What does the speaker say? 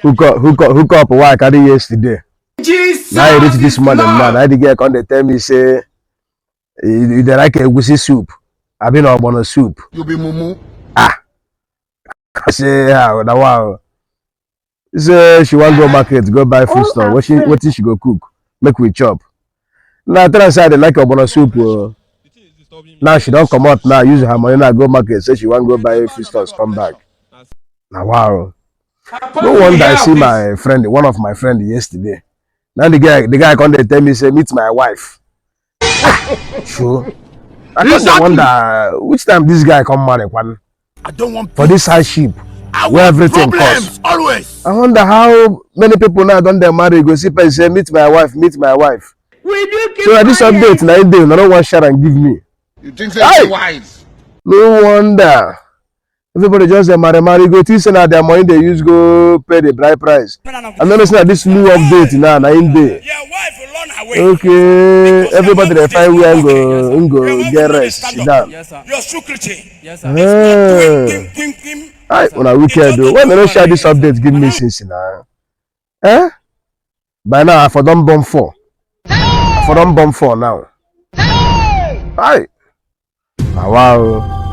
Hook up why I carry yesterday. Jesus. Now I reach this morning, man. I the girl come they tell me say you dey like egusi soup. I been on soup. You be mumu. Ah, I say yeah, that one. Say she want go market, go buy food stuff. What she go cook? Make we chop. Now I tell her say I dey like ogbonna soup. Now she don't come out now. Use her money now go market. Say she want go buy food stuff. Come back. Now wow. No wonder I see my friend, one of my friend yesterday. Now the guy come they tell me say meet my wife. Sure. I just wonder which time this guy come marry one. I don't want For this hardship where everything costs. Always. I wonder how many people now don't they marry go see person say meet my wife, meet my wife. So at this update now day, no one share and give me. You think so wise? No wonder. Everybody just marry go think say na their money they use go pay the bride price. And then listen this new update now in day. Okay, everybody they find where go get rest. Sit down. Yes, sir. Your security. Yes, sir. I when I wicked though. When they don't share this update, give me since now. Eh? By now I for don't bomb 4. I for don't bomb 4 now. Aye. Wow.